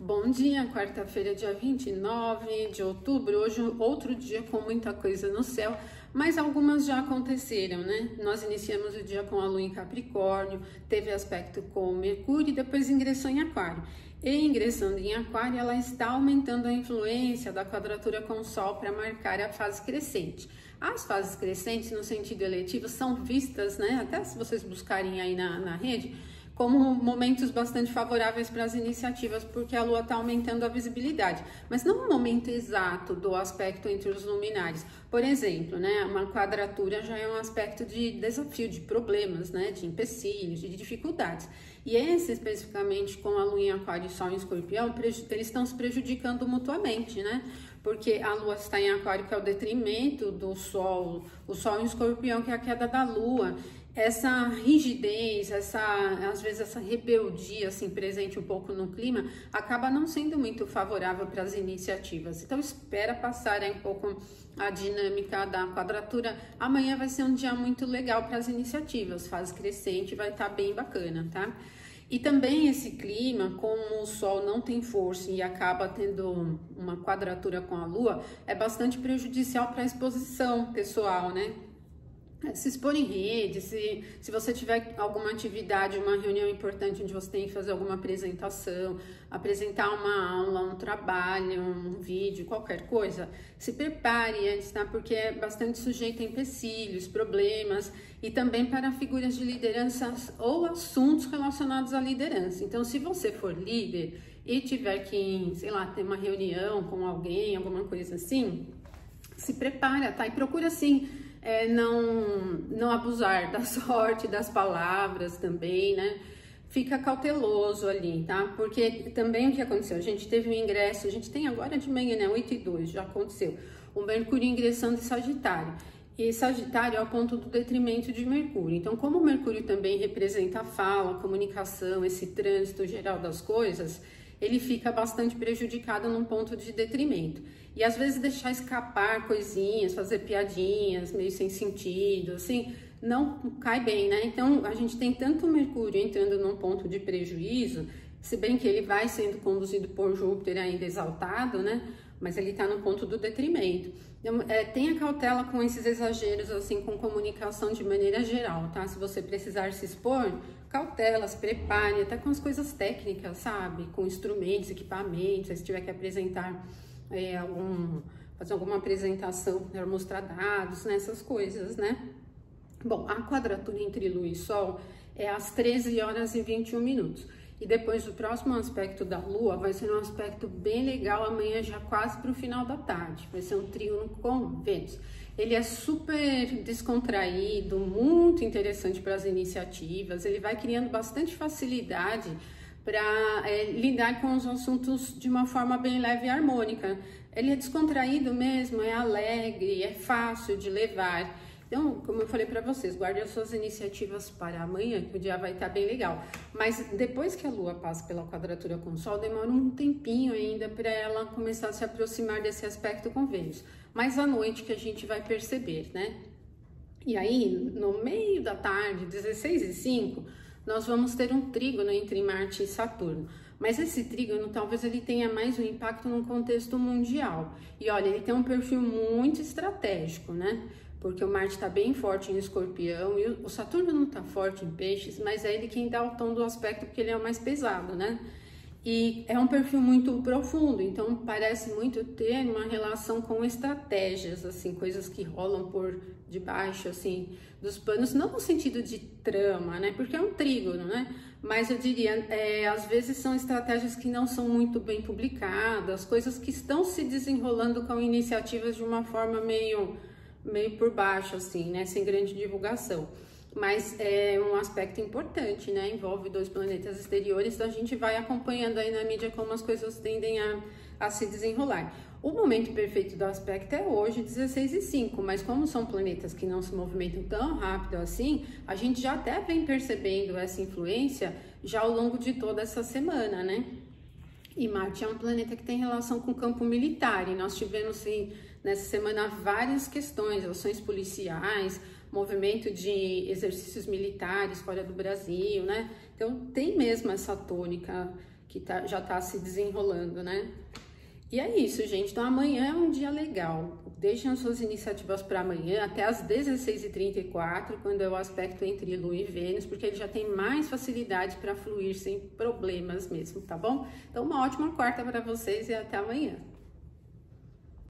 Bom dia, quarta-feira, dia 29 de outubro. Hoje, outro dia com muita coisa no céu, mas algumas já aconteceram, né? Nós iniciamos o dia com a Lua em Capricórnio, teve aspecto com Mercúrio e depois ingressou em Aquário. E ingressando em Aquário, ela está aumentando a influência da quadratura com o Sol para marcar a fase crescente. As fases crescentes, no sentido eletivo, são vistas, né? Até se vocês buscarem aí na rede, como momentos bastante favoráveis para as iniciativas, porque a Lua está aumentando a visibilidade, mas não o momento exato do aspecto entre os luminares. Por exemplo, né, uma quadratura já é um aspecto de desafio, de problemas, né, de empecilhos, de dificuldades. E esse, especificamente, com a Lua em Aquário e Sol em Escorpião, eles estão se prejudicando mutuamente, né? Porque a Lua está em Aquário, que é o detrimento do Sol, o Sol em Escorpião, que é a queda da Lua. Essa rigidez, às vezes essa rebeldia assim, presente um pouco no clima, acaba não sendo muito favorável para as iniciativas. Então espera passar aí um pouco a dinâmica da quadratura. Amanhã vai ser um dia muito legal para as iniciativas, fase crescente vai estar bem bacana, tá? E também esse clima, como o Sol não tem força e acaba tendo uma quadratura com a Lua, é bastante prejudicial para a exposição pessoal, né? Se expor em rede, se você tiver alguma atividade, uma reunião importante onde você tem que fazer alguma apresentação, apresentar uma aula, um trabalho, um vídeo, qualquer coisa, se prepare antes, tá? Porque é bastante sujeito a empecilhos, problemas e também para figuras de liderança ou assuntos relacionados à liderança. Então, se você for líder e tiver que, sei lá, ter uma reunião com alguém, alguma coisa assim, se prepara, tá? E procura, assim, não abusar da sorte, das palavras também, né? Fica cauteloso ali, tá? Porque também o que aconteceu? A gente teve um ingresso, a gente tem agora de manhã, né? 8:02, já aconteceu. O Mercúrio ingressando em Sagitário. E Sagitário é o ponto do detrimento de Mercúrio. Então, como o Mercúrio também representa a fala, a comunicação, esse trânsito geral das coisas, ele fica bastante prejudicado num ponto de detrimento. E às vezes deixar escapar coisinhas, fazer piadinhas meio sem sentido, assim, não cai bem, né? Então a gente tem tanto o Mercúrio entrando num ponto de prejuízo, se bem que ele vai sendo conduzido por Júpiter ainda exaltado, né? Mas ele tá no ponto do detrimento. Então, tenha cautela com esses exageros, assim, com comunicação de maneira geral, tá? Se você precisar se expor, cautela, se prepare, até com as coisas técnicas, sabe? Com instrumentos, equipamentos, se tiver que apresentar fazer alguma apresentação para mostrar dados, né? Essas coisas, né? Bom, a quadratura entre Lua e Sol é às 13h21. E depois o próximo aspecto da Lua vai ser um aspecto bem legal amanhã, já quase para o final da tarde. Vai ser um trígono com Vênus. Ele é super descontraído, muito interessante para as iniciativas. Ele vai criando bastante facilidade para lidar com os assuntos de uma forma bem leve e harmônica. Ele é descontraído mesmo, é alegre, é fácil de levar. Então, como eu falei para vocês, guarde as suas iniciativas para amanhã, que o dia vai estar bem legal. Mas depois que a Lua passa pela quadratura com o Sol, demora um tempinho ainda para ela começar a se aproximar desse aspecto com Vênus. Mas à noite que a gente vai perceber, né? E aí, no meio da tarde, 16h05, nós vamos ter um trígono entre Marte e Saturno. Mas esse trígono, talvez ele tenha mais um impacto no contexto mundial. E olha, ele tem um perfil muito estratégico, né? Porque o Marte está bem forte em Escorpião e o Saturno não está forte em Peixes, mas é ele quem dá o tom do aspecto, porque ele é o mais pesado, né? E é um perfil muito profundo, então parece muito ter uma relação com estratégias, assim, coisas que rolam por debaixo, assim, dos panos, não no sentido de trama, né? Porque é um trígono, né? Mas eu diria, às vezes são estratégias que não são muito bem publicadas, coisas que estão se desenrolando com iniciativas de uma forma meio por baixo, assim, né, sem grande divulgação, mas é um aspecto importante, né, envolve dois planetas exteriores, a gente vai acompanhando aí na mídia como as coisas tendem a se desenrolar. O momento perfeito do aspecto é hoje, 16h05, mas como são planetas que não se movimentam tão rápido assim, a gente já até vem percebendo essa influência já ao longo de toda essa semana, né? E Marte é um planeta que tem relação com o campo militar, e nós tivemos, sim, nessa semana várias questões, ações policiais, movimento de exercícios militares fora do Brasil, né? Então tem mesmo essa tônica que já tá se desenrolando, né? E é isso, gente. Então, amanhã é um dia legal. Deixem as suas iniciativas para amanhã, até às 16h34, quando é o aspecto entre Lua e Vênus, porque ele já tem mais facilidade para fluir sem problemas mesmo, tá bom? Então, uma ótima quarta para vocês e até amanhã.